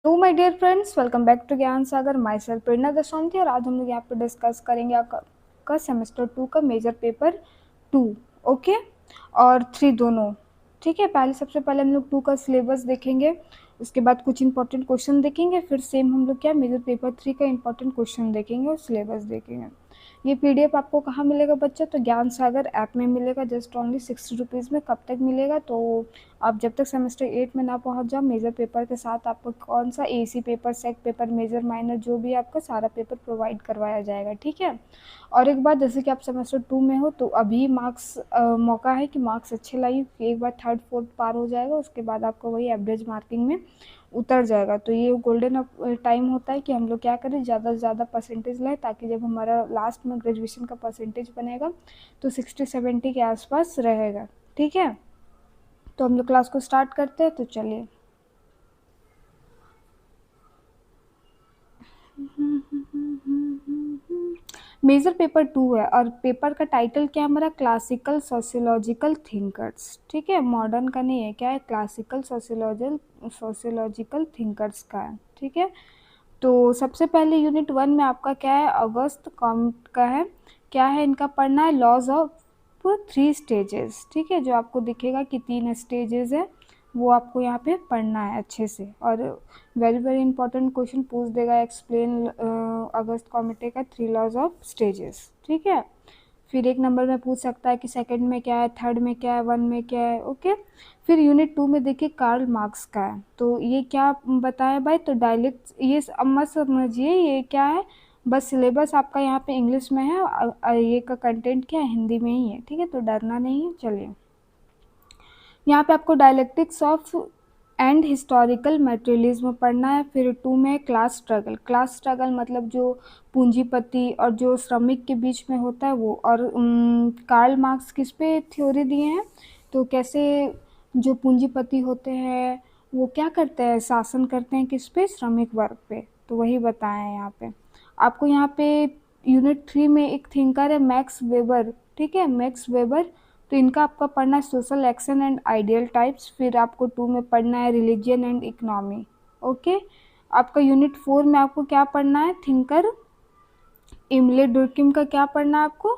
तो my dear friends, welcome back to Gyan Sagar. My self प्रेरणा दशांति और आज हम लोग यहाँ पे डिस्कस करेंगे आपका सेमेस्टर 2 का मेजर पेपर 2। ओके, और 3 दोनों। ठीक है, सबसे पहले हम लोग 2 का सिलेबस देखेंगे, उसके बाद कुछ इंपॉर्टेंट क्वेश्चन देखेंगे, फिर सेम हम लोग क्या मेजर पेपर 3 का इंपॉर्टेंट क्वेश्चन देखेंगे और सिलेबस देखेंगे। ये पीडीएफ आपको कहाँ मिलेगा बच्चा? तो ज्ञान सागर ऐप में मिलेगा, जस्ट ओनली 60 रुपीज़ में। कब तक मिलेगा? तो आप जब तक सेमेस्टर 8 में ना पहुंच जाओ, मेजर पेपर के साथ आपको कौन सा एसी पेपर, सेक पेपर, मेजर माइनर जो भी आपका सारा पेपर प्रोवाइड करवाया जाएगा। ठीक है, और एक बात, जैसे कि आप सेमेस्टर 2 में हो तो अभी मार्क्स मौका है कि मार्क्स अच्छे लाइए, एक बार थर्ड फोर्थ पार हो जाएगा उसके बाद आपको वही एवरेज मार्किंग में उतर जाएगा। तो ये गोल्डन टाइम होता है कि हम लोग क्या करें, ज़्यादा से ज़्यादा परसेंटेज लाए, ताकि जब हमारा लास्ट में ग्रेजुएशन का परसेंटेज बनेगा तो 60-70 के आसपास रहेगा। ठीक है, तो हम लोग क्लास को स्टार्ट करते हैं, तो चलिए। मेजर पेपर 2 है और पेपर का टाइटल क्या है हमारा? Classical sociological thinkers. ठीक है, मॉडर्न का नहीं है, क्या है? क्लासिकल सोशियोलॉजिकल थिंकर्स का है। ठीक है, तो सबसे पहले यूनिट 1 में आपका क्या है? अगस्त कॉम्ट का है। क्या है इनका पढ़ना है? Laws of 3 stages. ठीक है, जो आपको दिखेगा कि 3 स्टेजेस है, वो आपको यहाँ पे पढ़ना है अच्छे से। और वेरी वेरी इंपॉर्टेंट क्वेश्चन पूछ देगा, एक्सप्लेन अगस्त कॉमिटे का 3 लॉज ऑफ स्टेजेस। ठीक है, फिर एक नंबर में पूछ सकता है कि सेकंड में क्या है, थर्ड में क्या है, 1 में क्या है। ओके, फिर यूनिट 2 में देखिए कार्ल मार्क्स का है। तो ये क्या बताया भाई? तो डायलेक्ट, ये अब मत समझिए ये क्या है, बस सिलेबस आपका यहाँ पे इंग्लिश में है, ये का कंटेंट क्या है? हिंदी में ही है। ठीक है, तो डरना नहीं है। चलिए, यहाँ पे आपको dialectics of and historical materialism पढ़ना है। फिर 2 में क्लास स्ट्रगल। क्लास स्ट्रगल मतलब जो पूंजीपति और जो श्रमिक के बीच में होता है वो। और कार्ल मार्क्स किस पे थ्योरी दिए हैं? तो कैसे जो पूंजीपति होते हैं वो क्या करते हैं? शासन करते हैं किस पे? श्रमिक वर्ग पे। तो वही बताया है यहाँ पे आपको। यहाँ पे यूनिट 3 में एक थिंकर है मैक्स वेबर। ठीक है, मैक्स वेबर। तो इनका आपका पढ़ना है social action and ideal types. फिर आपको 2 में पढ़ना है रिलीजन एंड इकोनॉमी। ओके, आपका यूनिट 4 में आपको क्या पढ़ना है? थिंकर इमले डुर्किम का क्या पढ़ना है आपको?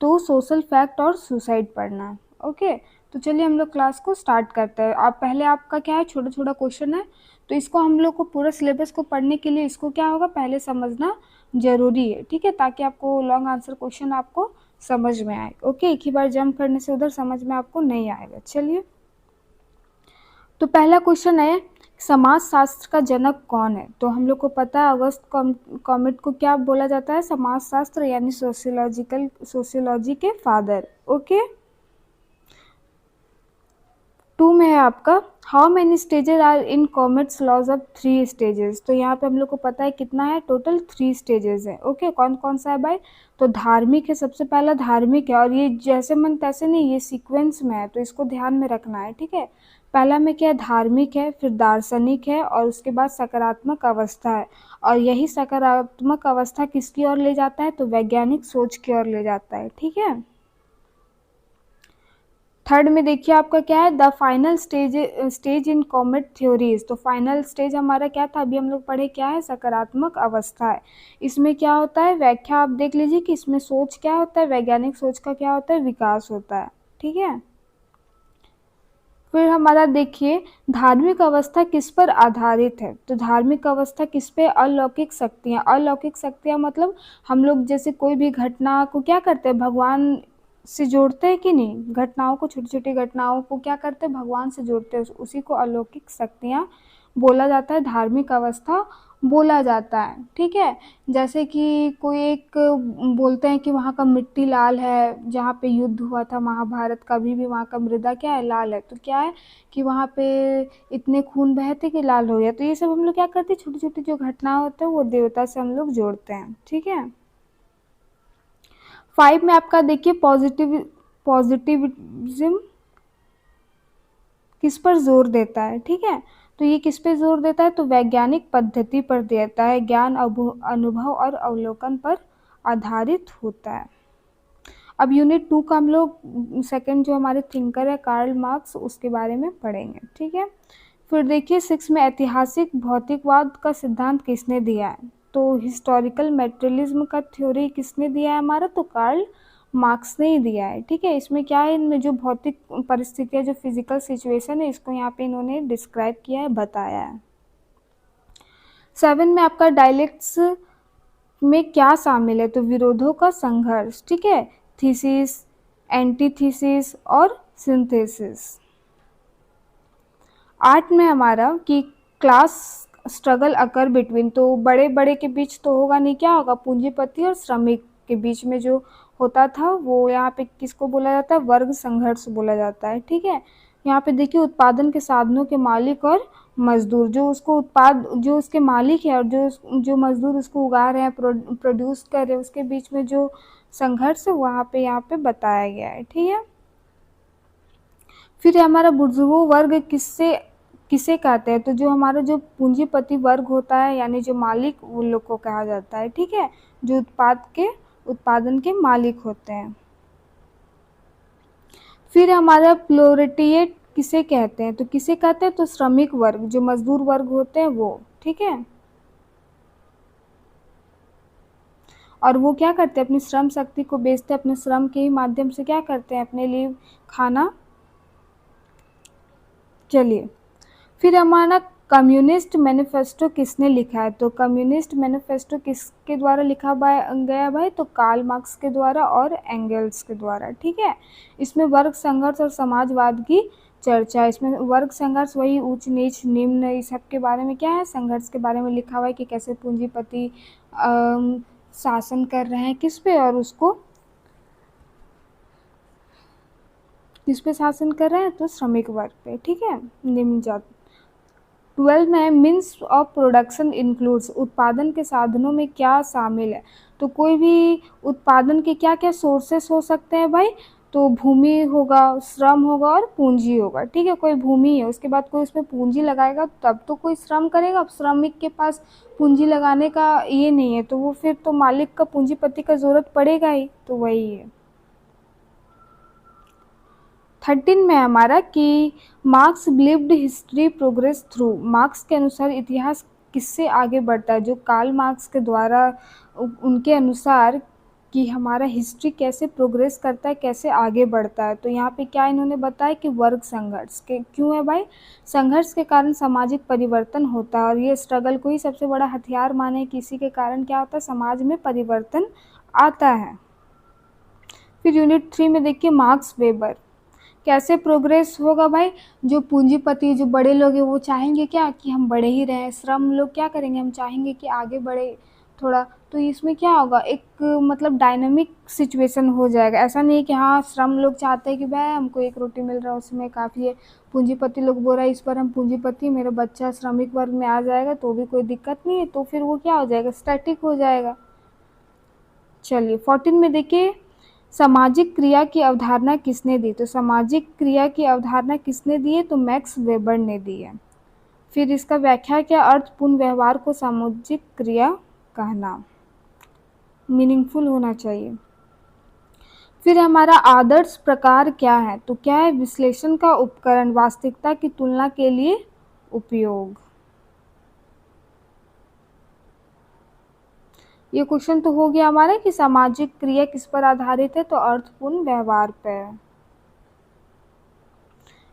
तो सोशल फैक्ट और सुसाइड पढ़ना है। ओके, तो चलिए हम लोग क्लास को स्टार्ट करते हैं। आप पहले आपका क्या है, छोटा छोटा क्वेश्चन है, तो इसको हम लोग को पूरा सिलेबस को पढ़ने के लिए इसको क्या होगा, पहले समझना जरूरी है। ठीक है, ताकि आपको लॉन्ग आंसर क्वेश्चन आपको समझ में आए। ओके, एक ही बार जंप करने से उधर समझ में आपको नहीं आएगा। चलिए, तो पहला क्वेश्चन है, समाज शास्त्र का जनक कौन है? तो हम लोग को पता है अगस्त कॉमेट को क्या बोला जाता है? समाज शास्त्र यानी सोशियोलॉजी के फादर। ओके, 2 में है आपका, how many stages are in Comte's laws of 3 stages. तो यहाँ पे हम लोग को पता है कितना है, टोटल 3 स्टेजेस है। ओके, कौन कौन सा है भाई? तो धार्मिक है, सबसे पहला धार्मिक है, और ये जैसे मन तैसे नहीं, ये सीक्वेंस में है, तो इसको ध्यान में रखना है। ठीक है, पहला में क्या है? धार्मिक है, फिर दार्शनिक है, और उसके बाद सकारात्मक अवस्था है। और यही सकारात्मक अवस्था किसकी ओर ले जाता है? तो वैज्ञानिक सोच की ओर ले जाता है। ठीक है, थर्ड में देखिए आपका क्या है? The final stage in comet theories. तो फाइनल स्टेज हमारा क्या था? अभी हम लोग पढ़े क्या है? सकारात्मक अवस्था है। इसमें क्या होता है? व्याख्या आप देख लीजिए कि इसमें सोच क्या होता है, वैज्ञानिक सोच का क्या होता है? विकास होता है। ठीक है, फिर हमारा देखिए धार्मिक अवस्था किस पर आधारित है? तो धार्मिक अवस्था किस पे? अलौकिक शक्तियाँ। अलौकिक शक्तियाँ मतलब हम लोग जैसे कोई भी घटना को क्या करते हैं? भगवान से जोड़ते हैं कि नहीं? घटनाओं को, छोटी छोटी घटनाओं को क्या करते हैं? भगवान से जोड़ते हैं, उसी को अलौकिक शक्तियाँ बोला जाता है, धार्मिक अवस्था बोला जाता है। ठीक है, जैसे कि कोई एक बोलते हैं कि वहाँ का मिट्टी लाल है, जहाँ पे युद्ध हुआ था महाभारत, कभी भी वहाँ का मृदा क्या है? लाल है। तो क्या है कि वहाँ पे इतने खून बहे थे कि लाल हो गया। तो ये सब हम लोग क्या करते हैं, छोटी छोटी जो घटना होता है वो देवता से हम लोग जोड़ते हैं। ठीक है, 5 में आपका देखिए पॉजिटिविज्म किस पर जोर देता है? ठीक है, तो ये किस पे जोर देता है? तो वैज्ञानिक पद्धति पर देता है, ज्ञान, अनुभव और अवलोकन पर आधारित होता है। अब यूनिट 2 का हम लोग सेकंड जो हमारे थिंकर है कार्ल मार्क्स, उसके बारे में पढ़ेंगे। ठीक है, फिर देखिए 6 में ऐतिहासिक भौतिकवाद का सिद्धांत किसने दिया है? तो हिस्टोरिकल मटेरियलिज्म का थ्योरी किसने दिया है हमारा? तो कार्ल मार्क्स ने ही दिया है। ठीक है, इसमें क्या है, इनमें जो भौतिक परिस्थितियाँ, जो फिजिकल सिचुएशन है, इसको यहाँ पे इन्होंने डिस्क्राइब किया है, बताया है। 7 में आपका डायलेक्ट्स में क्या शामिल है? तो विरोधों का संघर्ष। ठीक है, थीसिस, एंटीथीसिस और सिंथेसिस। 8 में हमारा कि क्लास स्ट्रगल अकर बिटवीन, तो बड़े बड़े के बीच तो होगा नहीं, क्या होगा? पूंजीपति और श्रमिक के बीच में जो होता था वो यहाँ पे किसको बोला जाता है? वर्ग संघर्ष बोला जाता है। ठीक है, यहाँ पे देखिए उत्पादन के साधनों के मालिक और मजदूर, जो उसको जो उसके मालिक है और जो जो मजदूर उसको उगा रहे हैं, प्रोड्यूस कर रहे हैं, उसके बीच में जो संघर्ष है वहाँ पे यहाँ पे बताया गया है। ठीक है, फिर हमारा बुर्जुआ वर्ग किससे किसे कहते हैं? तो जो हमारा जो पूंजीपति वर्ग होता है, यानी जो मालिक, उन लोग को कहा जाता है। ठीक है, जो उत्पादन के मालिक होते हैं। फिर हमारा प्रोलेटेरिएट किसे कहते हैं? तो किसे कहते हैं? तो श्रमिक वर्ग, जो मजदूर वर्ग होते हैं वो। ठीक है, और वो क्या करते हैं? अपनी श्रम शक्ति को बेचते हैं, अपने श्रम के ही माध्यम से क्या करते हैं? अपने लिए खाना। चलिए, फिर हमारा कम्युनिस्ट मैनिफेस्टो किसने लिखा है? तो कम्युनिस्ट मैनिफेस्टो किसके द्वारा लिखा गया भाई? तो कार्ल मार्क्स के द्वारा और एंगल्स के द्वारा। ठीक है, इसमें वर्ग संघर्ष और समाजवाद की चर्चा, इसमें वर्ग संघर्ष वही ऊंच नीच निम्न, इस सब के बारे में क्या है? संघर्ष के बारे में लिखा हुआ है कि कैसे पूंजीपति शासन कर रहे हैं किस पे, और उसको किस पे शासन कर रहे हैं? तो श्रमिक वर्ग पे। ठीक है, निम्न जाति। 12 में मीन्स ऑफ प्रोडक्शन इंक्लूड्स, उत्पादन के साधनों में क्या शामिल है? तो कोई भी उत्पादन के क्या क्या सोर्सेस हो सकते हैं भाई? तो भूमि होगा, श्रम होगा और पूंजी होगा। ठीक है, कोई भूमि है, उसके बाद कोई उसमें पूंजी लगाएगा तब तो कोई श्रम करेगा। अब श्रमिक के पास पूंजी लगाने का ये नहीं है, तो वो फिर तो मालिक का, पूंजीपति का जरूरत पड़ेगा ही, तो वही है। 13 में हमारा कि marks believed history progress through, marks के अनुसार इतिहास किससे आगे बढ़ता है? जो कार्ल मार्क्स के द्वारा उनके अनुसार कि हमारा हिस्ट्री कैसे प्रोग्रेस करता है, कैसे आगे बढ़ता है। तो यहाँ पे क्या इन्होंने बताया कि वर्ग संघर्ष के क्यों है भाई? संघर्ष के कारण सामाजिक परिवर्तन होता है, और ये स्ट्रगल को ही सबसे बड़ा हथियार माने कि इसी के कारण क्या होता है? समाज में परिवर्तन आता है। फिर यूनिट 3 में देखिए मार्क्स वेबर, कैसे प्रोग्रेस होगा भाई? जो पूंजीपति, जो बड़े लोग हैं, वो चाहेंगे क्या कि हम बड़े ही रहें। श्रम लोग क्या करेंगे? हम चाहेंगे कि आगे बढ़े थोड़ा। तो इसमें क्या होगा? एक मतलब डायनामिक सिचुएशन हो जाएगा। ऐसा नहीं कि हाँ श्रम लोग चाहते हैं कि भाई हमको एक रोटी मिल रहा है उसमें काफ़ी है, पूंजीपति लोग बोल रहा है इस पर हम पूंजीपति, मेरा बच्चा श्रमिक वर्ग में आ जाएगा तो भी कोई दिक्कत नहीं है, तो फिर वो क्या हो जाएगा? स्टैटिक हो जाएगा। चलिए 14 में देखिए सामाजिक क्रिया की अवधारणा किसने दी? तो सामाजिक क्रिया की अवधारणा किसने दी है? तो मैक्स वेबर ने दी है। फिर इसका व्याख्या क्या? अर्थपूर्ण व्यवहार को सामाजिक क्रिया कहना, मीनिंगफुल होना चाहिए। फिर हमारा आदर्श प्रकार क्या है? तो क्या है? विश्लेषण का उपकरण, वास्तविकता की तुलना के लिए उपयोग। ये क्वेश्चन तो हो गया हमारा कि सामाजिक क्रिया किस पर आधारित है? तो अर्थपूर्ण व्यवहार पर।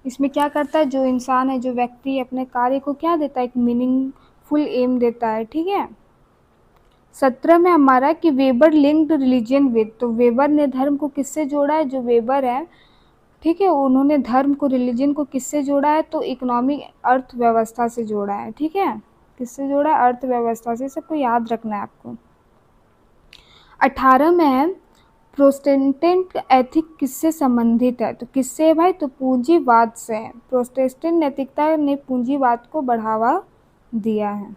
इसमें क्या करता है? जो इंसान है, जो व्यक्ति अपने कार्य को क्या देता है? एक मीनिंगफुल एम देता है। ठीक है, 17 में हमारा कि वेबर लिंक्ड रिलीजन विद, तो वेबर ने धर्म को किससे जोड़ा है? जो वेबर है, ठीक है, उन्होंने धर्म को, रिलीजन को किससे जोड़ा है? तो इकोनॉमिक, अर्थव्यवस्था से जोड़ा है। ठीक है, किससे जोड़ा है? अर्थव्यवस्था से। सबको याद रखना है आपको। 18 में है प्रोटेस्टेंट एथिक किससे संबंधित है? तो किससे है भाई? तो पूंजीवाद से है। प्रोटेस्टेंट नैतिकता ने पूंजीवाद को बढ़ावा दिया है।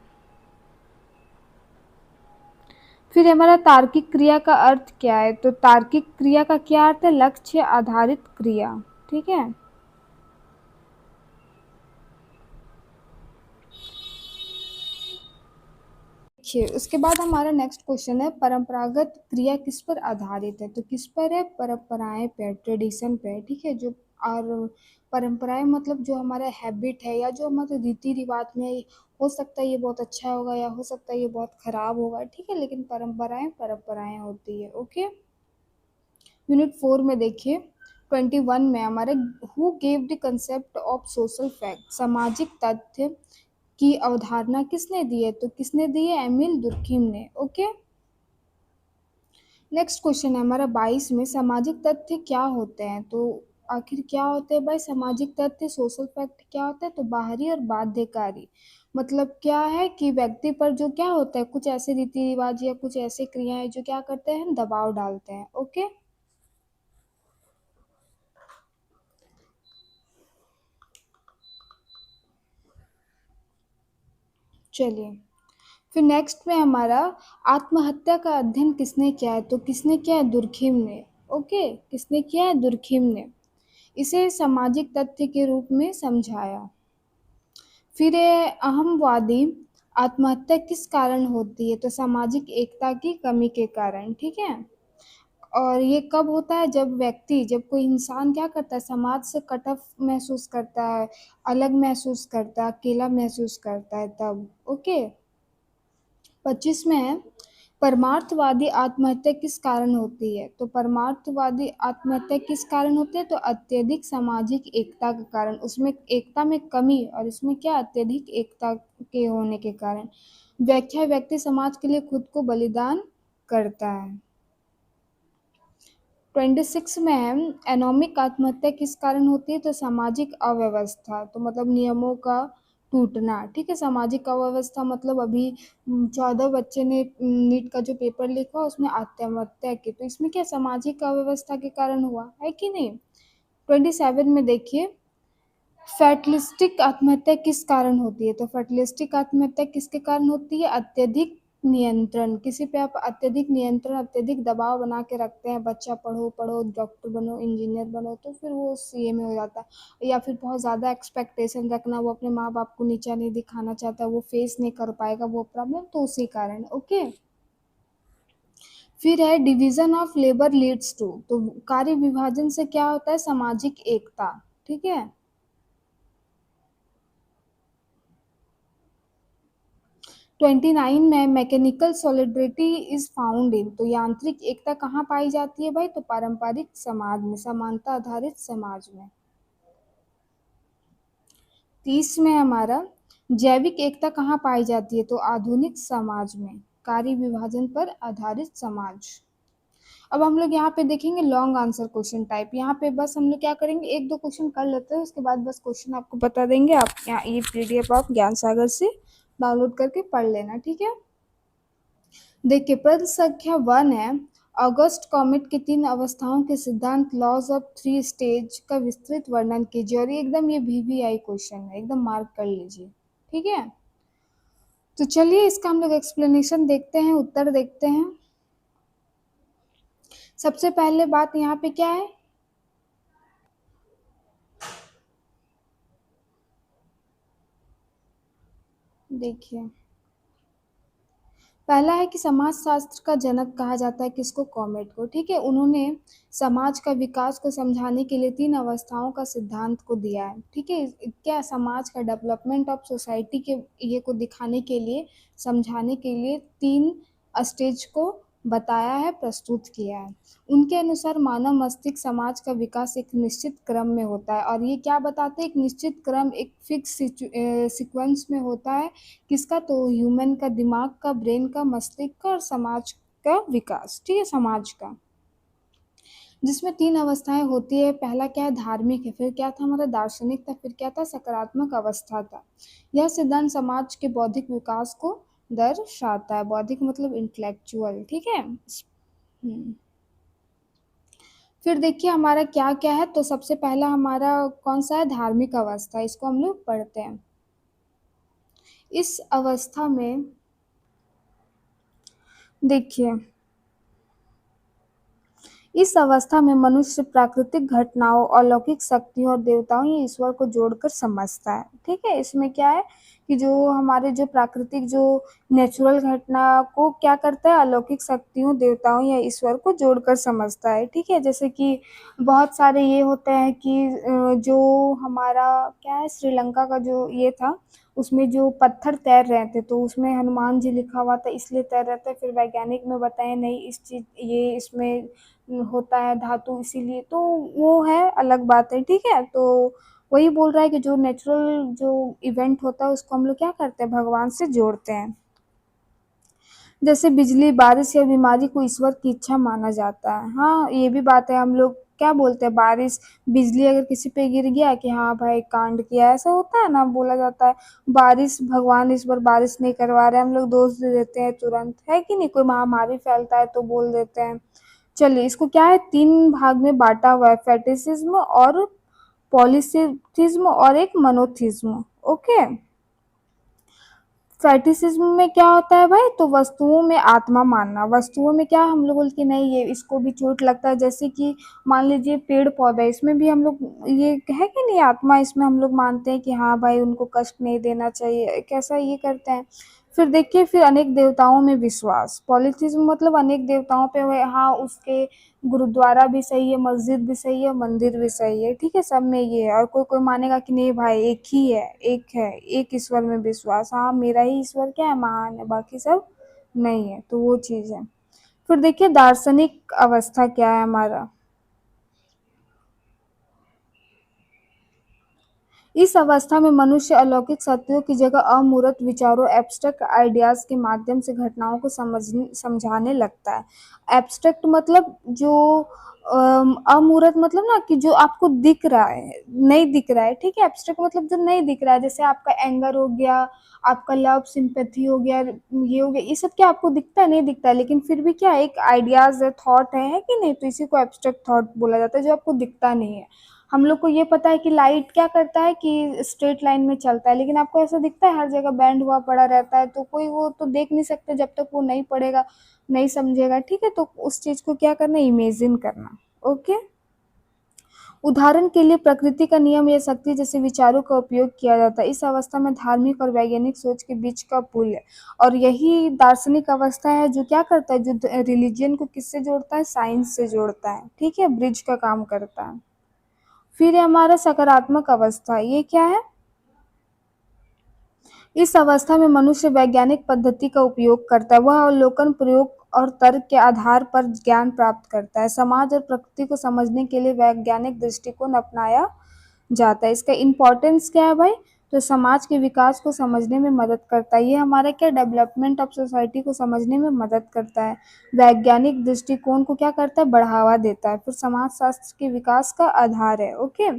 फिर हमारा तार्किक क्रिया का अर्थ क्या है? तो तार्किक क्रिया का क्या अर्थ है? लक्ष्य आधारित क्रिया। ठीक है, देखिए उसके बाद हमारा नेक्स्ट क्वेश्चन है परंपरागत क्रिया किस पर आधारित है? तो किस पर है? परंपराएं पे, ट्रेडिशन पे। ठीक है, जो और परंपराएं मतलब जो हमारा हैबिट है या जो हमारे रीति रिवाज में, हो सकता है ये बहुत अच्छा होगा या हो सकता है ये बहुत खराब होगा, ठीक है, लेकिन परंपराएं परंपराएं होती है। ओके, यूनिट 4 में देखिए 21 में हमारे, who gave the concept of social fact, सामाजिक तथ्य की अवधारणा किसने दी है, तो किसने दी है, एमिल दुर्खिम ने। ओके, नेक्स्ट क्वेश्चन है हमारा 22 में, सामाजिक तथ्य क्या होते हैं, तो आखिर क्या होते हैं भाई सामाजिक तथ्य, सोशल फैक्ट क्या होता है, तो बाहरी और बाध्यकारी, मतलब क्या है कि व्यक्ति पर जो क्या होता है, कुछ ऐसे रीति रिवाज या कुछ ऐसे क्रियाएं जो क्या करते हैं, दबाव डालते हैं। ओके, चलिए फिर नेक्स्ट में हमारा, आत्महत्या का अध्ययन किसने किया है, तो किसने किया है, दुर्खिम ने। ओके, किसने किया है, दुर्खिम ने। इसे सामाजिक तथ्य के रूप में समझाया। फिर है अहमवादी, आत्महत्या किस कारण होती है, तो सामाजिक एकता की कमी के कारण, ठीक है। और ये कब होता है, जब व्यक्ति, जब कोई इंसान क्या करता है, समाज से कट ऑफ महसूस करता है, अलग महसूस करता है, अकेला महसूस करता है, तब। ओके, 25 में है, परमार्थवादी आत्महत्या किस कारण होती है, तो परमार्थवादी आत्महत्या किस कारण होती है, तो अत्यधिक सामाजिक एकता के कारण, उसमें एकता में कमी और इसमें क्या, अत्यधिक एकता के होने के कारण। व्याख्या, व्यक्ति समाज के लिए खुद को बलिदान करता है। 26 में है, एनोमिक आत्महत्या किस कारण होती है, तो सामाजिक अव्यवस्था, तो मतलब नियमों का टूटना, ठीक है। सामाजिक अव्यवस्था मतलब अभी 14 बच्चे ने नीट का जो पेपर लिखा उसमें आत्महत्या की, तो इसमें क्या सामाजिक अव्यवस्था के कारण हुआ है कि नहीं। 27 में देखिए, फैटलिस्टिक आत्महत्या किस कारण होती है, तो फैटलिस्टिक आत्महत्या किसके कारण होती है, अत्यधिक नियंत्रण, किसी पे आप अत्यधिक नियंत्रण, अत्यधिक दबाव बना के रखते हैं, बच्चा पढ़ो पढ़ो, डॉक्टर बनो, इंजीनियर बनो, तो फिर वो सीए में हो जाता है। या फिर बहुत ज़्यादा एक्सपेक्टेशन रखना, वो अपने माँ बाप को नीचा नहीं दिखाना चाहता, वो फेस नहीं कर पाएगा वो प्रॉब्लम, तो उसी कारण। ओके, फिर है division of labour leads to, तो कार्य विभाजन से क्या होता है, सामाजिक एकता, ठीक है। 29 में mechanical solidarity is found in, तो यांत्रिक एकता कहाँ पाई जाती है भाई, तो पारंपरिक समाज में, समानता आधारित समाज में। 30 में हमारा, जैविक एकता कहाँ पाई जाती है, तो आधुनिक समाज में, कार्य विभाजन पर आधारित समाज। अब हम लोग यहाँ पे देखेंगे लॉन्ग आंसर क्वेश्चन टाइप, यहाँ पे बस हम लोग क्या करेंगे, एक दो क्वेश्चन कर लेते हैं, उसके बाद बस क्वेश्चन आपको बता देंगे, आप यहाँ ये पीडीएफ आप ज्ञान सागर से डाउनलोड करके पढ़ लेना, ठीक है। देखिए प्रश्न संख्या 1 है, ऑगस्ट कॉमेट की 3 अवस्थाओं के सिद्धांत, लॉज ऑफ 3 स्टेज का विस्तृत वर्णन कीजिए, और ये एकदम ये वीवीआई क्वेश्चन है, एकदम मार्क कर लीजिए, ठीक है। तो चलिए इसका हम लोग एक्सप्लेनेशन देखते हैं, उत्तर देखते हैं। सबसे पहले बात यहाँ पे क्या है, देखिए पहला है कि समाजशास्त्र का जनक कहा जाता है किसको, कॉमेट को, ठीक है। उन्होंने समाज का विकास को समझाने के लिए 3 अवस्थाओं का सिद्धांत को दिया है, ठीक है। क्या समाज का डेवलपमेंट ऑफ सोसाइटी के ये को दिखाने के लिए, समझाने के लिए 3 स्टेज को बताया है, प्रस्तुत किया है। उनके अनुसार मानव मस्तिष्क समाज का विकास एक निश्चित क्रम में होता है, और ये क्या बताते हैं, एक निश्चित क्रम, एक फिक्स सीक्वेंस में होता है, किसका, तो ह्यूमन का, दिमाग का, ब्रेन का, मस्तिष्क का और समाज का विकास, ठीक है, समाज का, जिसमें 3 अवस्थाएं होती है। पहला क्या है, धार्मिक है, फिर क्या था हमारा, दार्शनिक था, फिर क्या था, सकारात्मक अवस्था था। यह सिद्धांत समाज के बौद्धिक विकास को दर्शाता है, बौद्धिक मतलब इंटेलेक्चुअल, ठीक है। फिर देखिए हमारा क्या क्या है, तो सबसे पहला हमारा कौन सा है, धार्मिक अवस्था, इसको हम लोग पढ़ते हैं। इस अवस्था में देखिए, इस अवस्था में मनुष्य प्राकृतिक घटनाओं, अलौकिक शक्तियों और देवताओं या ईश्वर को जोड़कर समझता है। ठीक है, इसमें क्या है कि जो हमारे जो प्राकृतिक जो नेचुरल घटना को क्या करता है, अलौकिक शक्तियों, देवताओं या ईश्वर को जोड़कर समझता है। ठीक है, जैसे कि बहुत सारे ये होते हैं कि जो हमारा क्या है, श्रीलंका का जो ये था, उसमें जो पत्थर तैर रहे थे, तो उसमें हनुमान जी लिखा हुआ था, इसलिए तैर रहे थे। फिर वैज्ञानिक में बताया नहीं, इस चीज ये इसमें होता है धातु, इसीलिए, तो वो है, अलग बात है। ठीक है, तो वही बोल रहा है कि जो नेचुरल जो इवेंट होता है उसको हम लोग क्या करते हैं, भगवान से जोड़ते हैं। जैसे बिजली, बारिश या बीमारी को ईश्वर की इच्छा माना जाता है। हाँ, ये भी बात है। हम लोग क्या बोलते हैं, बारिश, बिजली अगर किसी पे गिर गया कि हाँ भाई कांड किया, ऐसा होता है ना, बोला जाता है। बारिश, भगवान इस बार बारिश नहीं करवा रहे, हम लोग दोष दे देते हैं तुरंत, है कि नहीं। कोई महामारी फैलता है तो बोल देते हैं। चलिए, इसको क्या है, 3 भाग में बाँटा हुआ है, फेटिशिज़्म और पॉलीथिज़्म और एक मोनोथिज़्म। ओके। फेटिशिज्म में क्या होता है भाई, तो वस्तुओं में आत्मा मानना। वस्तुओं में क्या हम लोग बोलते कि नहीं ये इसको भी चोट लगता है, जैसे कि मान लीजिए पेड़ पौधा, इसमें भी हम लोग ये है कि नहीं, आत्मा, इसमें हम लोग मानते हैं कि हाँ भाई उनको कष्ट नहीं देना चाहिए, कैसा ये करते हैं। फिर देखिए, फिर अनेक देवताओं में विश्वास, पॉलीथिज्म मतलब अनेक देवताओं पे हुए, हाँ उसके गुरुद्वारा भी सही है, मस्जिद भी सही है, मंदिर भी सही है। ठीक है, सब में ये है। और कोई कोई मानेगा कि नहीं भाई एक ही है, एक है, एक ईश्वर में विश्वास, हाँ मेरा ही ईश्वर क्या है, महान है, बाकी सब नहीं है, तो वो चीज़ है। फिर देखिए दार्शनिक अवस्था क्या है हमारा। इस अवस्था में मनुष्य अलौकिक सत्यों की जगह अमूर्त विचारों, एब्स्ट्रैक्ट आइडियाज के माध्यम से घटनाओं को समझाने लगता है। एब्स्ट्रैक्ट मतलब जो अमूर्त मतलब ना कि जो आपको दिख रहा है, नहीं दिख रहा है। ठीक है, एब्स्ट्रैक्ट मतलब जो नहीं दिख रहा है, जैसे आपका एंगर हो गया, आपका लव सिंपैथी हो गया, ये हो गया, ये सब क्या आपको दिखता है, नहीं दिखता है, लेकिन फिर भी क्या एक आइडियाज है, थॉट है कि नहीं, तो इसी को एब्स्ट्रैक्ट थॉट बोला जाता है, जो आपको दिखता नहीं है। हम लोग को ये पता है कि लाइट क्या करता है कि स्ट्रेट लाइन में चलता है, लेकिन आपको ऐसा दिखता है हर जगह बैंड हुआ पड़ा रहता है, तो कोई वो तो देख नहीं सकते जब तक वो नहीं पड़ेगा, नहीं समझेगा। ठीक है, तो उस चीज को क्या करना, इमेजिन करना। ओके। उदाहरण के लिए प्रकृति का नियम या शक्ति जैसे विचारों का उपयोग किया जाता है। इस अवस्था में धार्मिक और वैज्ञानिक सोच के बीच का पुल है, और यही दार्शनिक अवस्था है जो क्या करता है, जो रिलीजन को किससे जोड़ता है, साइंस से जोड़ता है। ठीक है, ब्रिज का काम करता है। फिर है हमारा सकारात्मक अवस्था, ये क्या है, इस अवस्था में मनुष्य वैज्ञानिक पद्धति का उपयोग करता है, वह अवलोकन, प्रयोग और तर्क के आधार पर ज्ञान प्राप्त करता है। समाज और प्रकृति को समझने के लिए वैज्ञानिक दृष्टिकोण अपनाया जाता है। इसका इम्पोर्टेंस क्या है भाई, तो समाज के विकास को समझने में मदद करता है, ये हमारा क्या, डेवलपमेंट ऑफ सोसाइटी को समझने में मदद करता है। वैज्ञानिक दृष्टिकोण को क्या करता है, बढ़ावा देता है। फिर समाज शास्त्र के विकास का आधार है। ओके,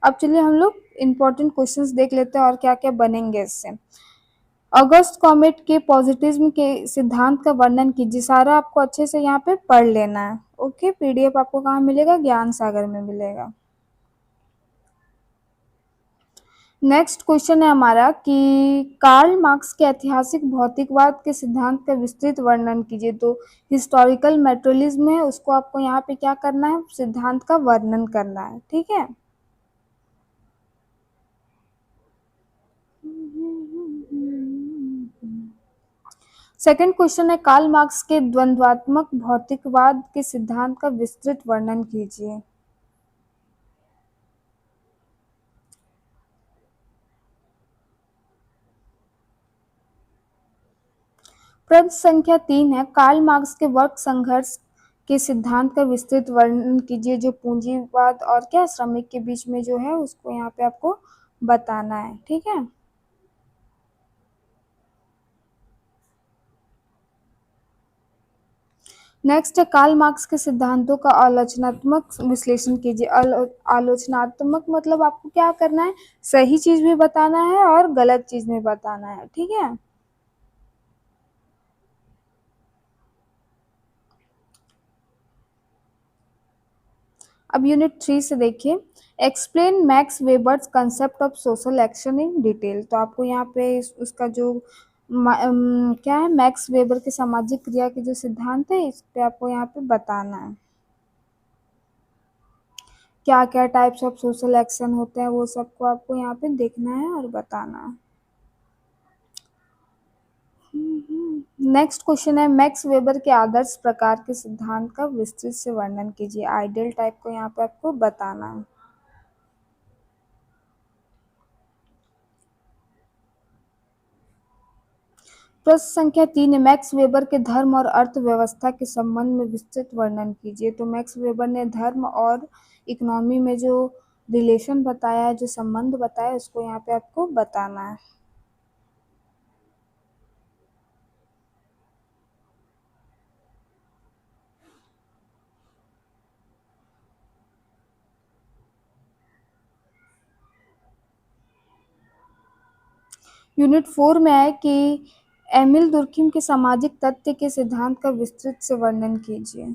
अब चलिए हम लोग इम्पोर्टेंट क्वेश्चंस देख लेते हैं और क्या क्या बनेंगे इससे। अगस्त कॉमेट के पॉजिटिज्म के सिद्धांत का वर्णन कीजिए। सारा आपको अच्छे से यहाँ पे पढ़ लेना है। ओके, पीडीएफ आपको कहाँ मिलेगा, ज्ञान सागर में मिलेगा। नेक्स्ट क्वेश्चन है हमारा कि कार्ल मार्क्स के ऐतिहासिक भौतिकवाद के सिद्धांत का विस्तृत वर्णन कीजिए। तो हिस्टोरिकल मेटेरियलिज्म है, उसको आपको यहाँ पे क्या करना है, सिद्धांत का वर्णन करना है। ठीक है। सेकंड क्वेश्चन है कार्ल मार्क्स के द्वंद्वात्मक भौतिकवाद के सिद्धांत का विस्तृत वर्णन कीजिए। प्रश्न संख्या 3 है, कार्ल मार्क्स के वर्क संघर्ष के सिद्धांत का विस्तृत वर्णन कीजिए, जो पूंजीवाद और क्या श्रमिक के बीच में जो है उसको यहाँ पे आपको बताना है। ठीक है। नेक्स्ट है कार्ल मार्क्स के सिद्धांतों का आलोचनात्मक विश्लेषण कीजिए। आलोचनात्मक मतलब आपको क्या करना है, सही चीज भी बताना है और गलत चीज भी बताना है। ठीक है। अब यूनिट 3 से देखिए, explain max Weber's concept of social action in detail. तो आपको यहाँ पे उसका जो क्या है, मैक्स वेबर के सामाजिक क्रिया के जो सिद्धांत है, इस पे आपको यहाँ पे बताना है। क्या क्या टाइप्स ऑफ सोशल एक्शन होते हैं वो सबको आपको यहाँ पे देखना है और बताना है। नेक्स्ट क्वेश्चन है, मैक्स वेबर के आदर्श प्रकार के सिद्धांत का विस्तृत से वर्णन कीजिए। आइडियल टाइप को यहाँ पे आपको बताना है। प्रश्न संख्या 3 है, मैक्स वेबर के धर्म और अर्थव्यवस्था के संबंध में विस्तृत वर्णन कीजिए। तो मैक्स वेबर ने धर्म और इकोनॉमी में जो रिलेशन बताया है, जो संबंध बताया, उसको यहाँ पे आपको बताना है। यूनिट 4 में है कि एमिल दुर्खिम के सामाजिक तथ्य के सिद्धांत का विस्तृत से वर्णन कीजिए।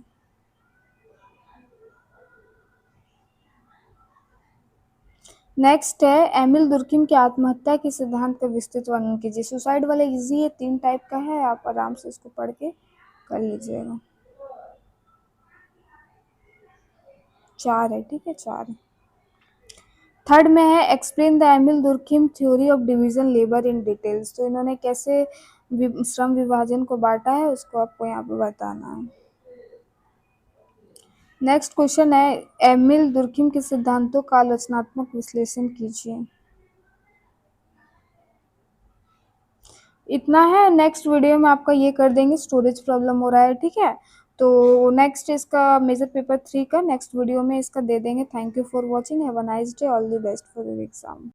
नेक्स्ट है, एमिल दुर्खिम की आत्महत्या के सिद्धांत का विस्तृत वर्णन कीजिए। सुसाइड वाला इजी है, 3 टाइप का है, आप आराम से इसको पढ़ के कर लीजिएगा। 4 है, ठीक है, 4 है। थर्ड में है, explain the Emile Durkheim theory of division labour in details. तो इन्होंने कैसे श्रम विभाजन को बांटा है उसको आपको यहाँ पे बताना है। नेक्स्ट क्वेश्चन है, एमिल दुर्खिम के सिद्धांतों का आलोचनात्मक विश्लेषण कीजिए। इतना है। नेक्स्ट वीडियो में आपका ये कर देंगे, स्टोरेज प्रॉब्लम हो रहा है, ठीक है। तो नेक्स्ट इसका मेजर पेपर 3 का नेक्स्ट वीडियो में इसका दे देंगे। Thank you for watching, have a nice day, all the best for your exam.